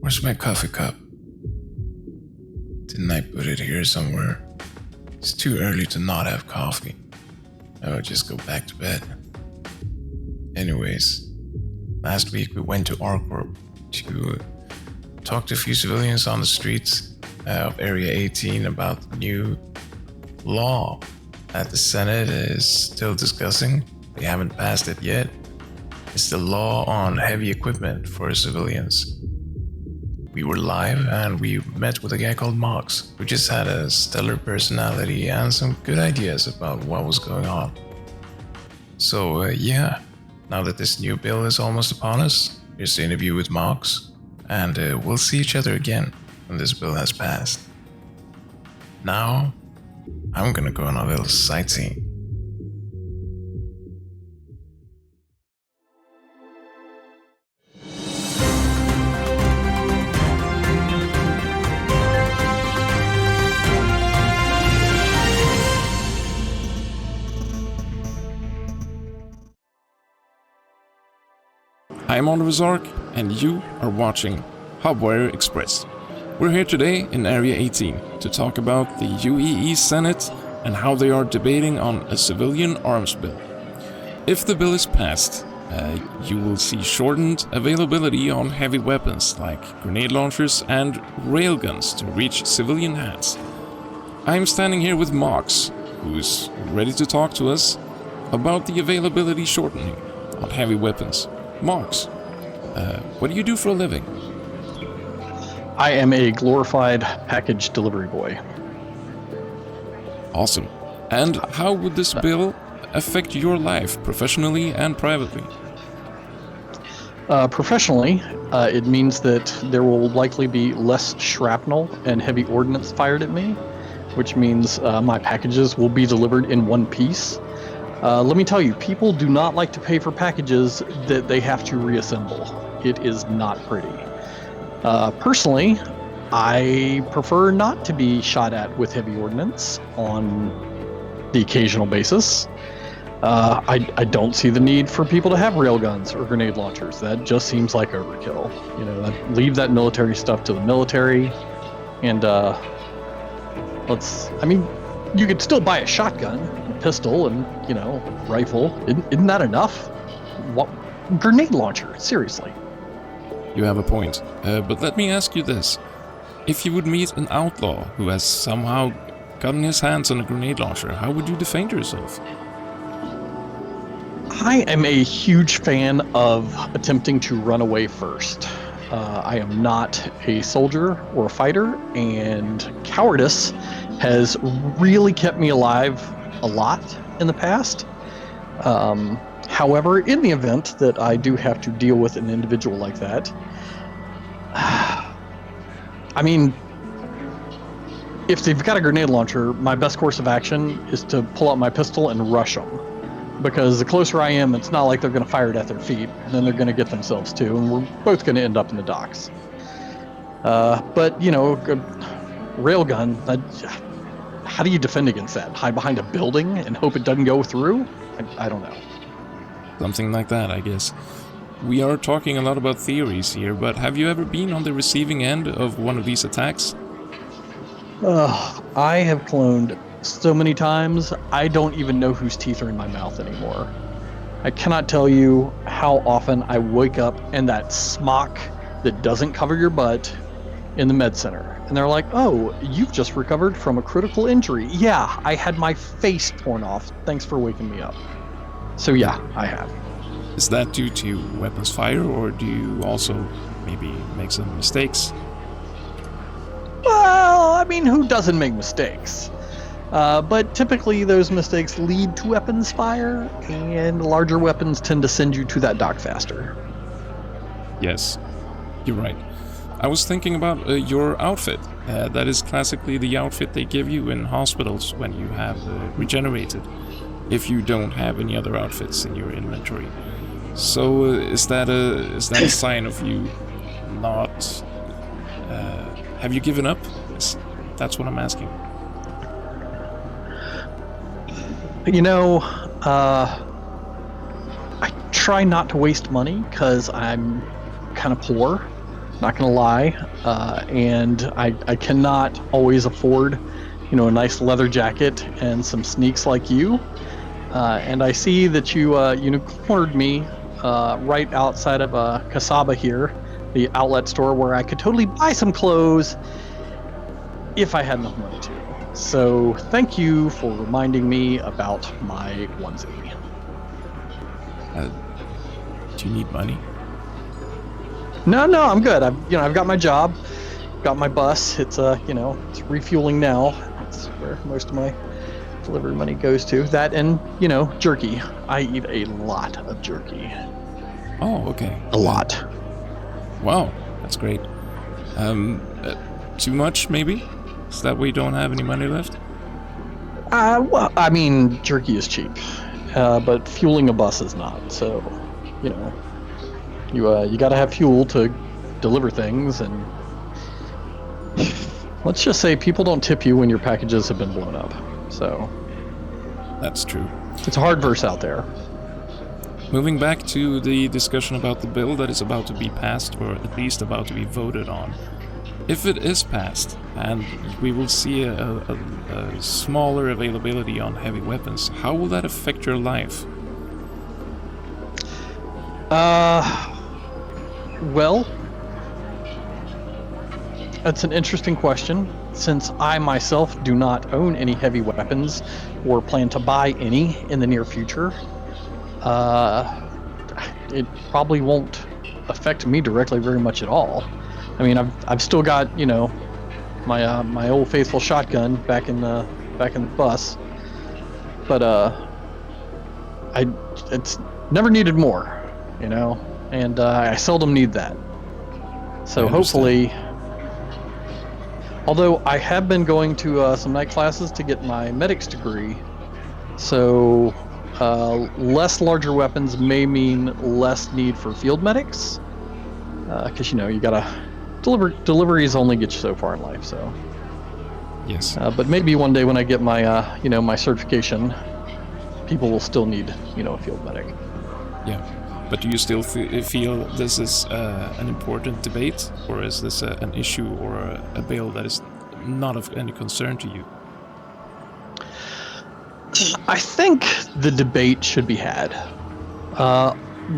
Where's my coffee cup? Didn't I put it here somewhere? It's too early to not have coffee. I would just go back to bed. Anyways, last week we went to ARCorp to talk to a few civilians on the streets of Area 18 about the new law that the Senate is still discussing. They haven't passed it yet. It's the law on heavy equipment for civilians. We were live and we met with a guy called Mox, who just had a stellar personality and some good ideas about what was going on. So yeah, now that this new bill is almost upon us, here's the interview with Mox, and we'll see each other again when this bill has passed. Now, I'm gonna go on a little sightseeing. I'm Andreas Zark, and you are watching HubWire Express. We're here today in Area 18 to talk about the UEE Senate and how they are debating on a civilian arms bill. If the bill is passed, you will see shortened availability on heavy weapons like grenade launchers and railguns to reach civilian hands. I'm standing here with Mox, who's ready to talk to us about the availability shortening on heavy weapons. Mox, what do you do for a living? I am a glorified package delivery boy. Awesome. And how would this bill affect your life, professionally and privately? Professionally, it means that there will likely be less shrapnel and heavy ordnance fired at me, which means my packages will be delivered in one piece. Let me tell you, people do not like to pay for packages that they have to reassemble. It is not pretty. Personally, I prefer not to be shot at with heavy ordnance on the occasional basis. I don't see the need for people to have railguns or grenade launchers. That just seems like overkill. You know, leave that military stuff to the military. And you could still buy a shotgun, a pistol, and, rifle. Isn't that enough? What grenade launcher? Seriously. You have a point. But let me ask you this. If you would meet an outlaw who has somehow gotten his hands on a grenade launcher, how would you defend yourself? I am a huge fan of attempting to run away first. I am not a soldier or a fighter, and cowardice has really kept me alive a lot in the past. However, in the event that I do have to deal with an individual like that, if they've got a grenade launcher, my best course of action is to pull out my pistol and rush them. Because the closer I am, it's not like they're going to fire it at their feet, and then they're going to get themselves too, and we're both going to end up in the docks. But, a railgun, how do you defend against that? Hide behind a building and hope it doesn't go through? I don't know. Something like that, I guess. We are talking a lot about theories here, but have you ever been on the receiving end of one of these attacks? I have cloned so many times, I don't even know whose teeth are in my mouth anymore. I cannot tell you how often I wake up in that smock that doesn't cover your butt in the med center. And they're like, "Oh, you've just recovered from a critical injury." Yeah, I had my face torn off. Thanks for waking me up. So yeah, I have. Is that due to weapons fire, or do you also maybe make some mistakes? Well, who doesn't make mistakes? But typically those mistakes lead to weapons fire, and larger weapons tend to send you to that dock faster. Yes, you're right. I was thinking about your outfit. That is classically the outfit they give you in hospitals when you have regenerated, if you don't have any other outfits in your inventory. So is that a sign of you not... have you given up? That's what I'm asking. I try not to waste money because I'm kind of poor. not gonna lie, and I cannot always afford, a nice leather jacket and some sneaks like you. And I see that you cornered me right outside of Kasaba here, the outlet store where I could totally buy some clothes if I had enough money to. So thank you for reminding me about my onesie. Do you need money? No, I'm good. I've got my job, got my bus. It's it's refueling now. That's where most of my delivery money goes to. That and jerky. I eat a lot of jerky. Oh, okay. A lot. Wow, that's great. Too much, maybe? Is that we don't have any money left? Well, I mean, jerky is cheap, but fueling a bus is not. So, you got to have fuel to deliver things, and let's just say people don't tip you when your packages have been blown up. So that's true. It's a hard verse out there. Moving back to the discussion about the bill that is about to be passed, or at least about to be voted on. If it is passed, and we will see a smaller availability on heavy weapons, how will that affect your life? Well, that's an interesting question. Since I myself do not own any heavy weapons or plan to buy any in the near future, it probably won't affect me directly very much at all. I mean, I've still got my old faithful shotgun back in the bus, but it's never needed more, and I seldom need that. So hopefully, although I have been going to some night classes to get my medic's degree, so less larger weapons may mean less need for field medics, because you gotta deliveries only get you so far in life. So yes, but maybe one day when I get my my certification, people will still need a field medic. Yeah, but do you still feel this is an important debate, or is this an issue or a bill that is not of any concern to you? I think the debate should be had.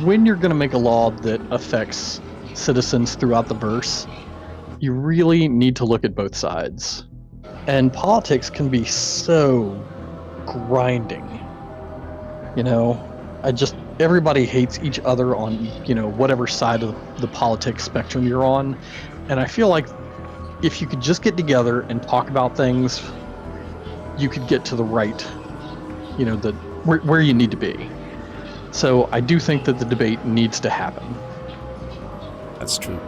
When you're going to make a law that affects citizens throughout the verse, you really need to look at both sides. And politics can be so grinding. Everybody hates each other on, whatever side of the politics spectrum you're on. And I feel like if you could just get together and talk about things, you could get to the right, where you need to be. So I do think that the debate needs to happen. That's true.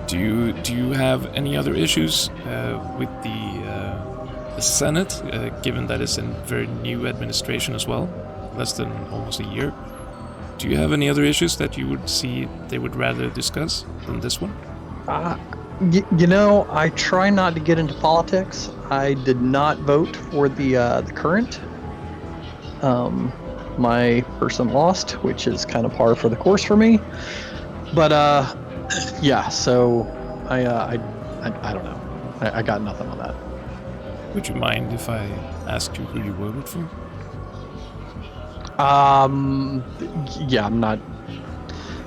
Do you have any other issues with the Senate, given that it's in very new administration as well, less than almost a year? Do you have any other issues that you would see they would rather discuss than this one? I try not to get into politics. I did not vote for the current. My person lost, which is kind of par for the course for me. But yeah. So I don't know. I got nothing on that. Would you mind if I asked you who you voted for? Yeah, I'm not.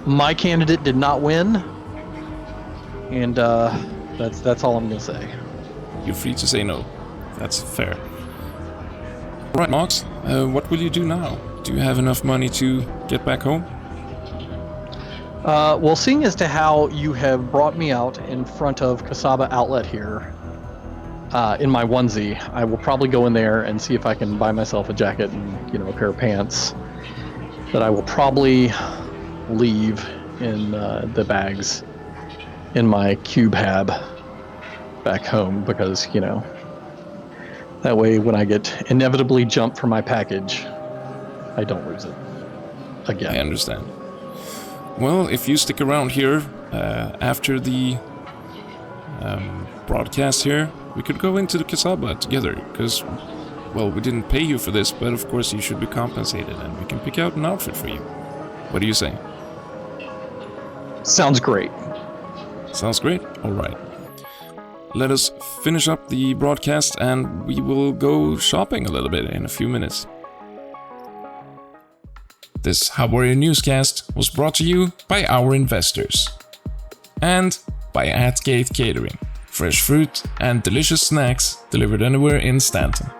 My candidate did not win, and that's all I'm gonna say. You're free to say no. That's fair. All right, Nox. What will you do now? Do you have enough money to get back home? Well, seeing as to how you have brought me out in front of Kasaba Outlet here, in my onesie, I will probably go in there and see if I can buy myself a jacket and a pair of pants that I will probably leave in the bags in my cube hab back home, because that way when I get inevitably jumped for my package, I don't lose it again. I understand. Well, if you stick around here after the broadcast here, we could go into the Kasaba together, because, well, we didn't pay you for this, but of course you should be compensated, and we can pick out an outfit for you. What do you say? Sounds great. Sounds great. All right. Let us finish up the broadcast and we will go shopping a little bit in a few minutes. This HubWire newscast was brought to you by our investors and by Catering, fresh fruit and delicious snacks delivered anywhere in Stanton.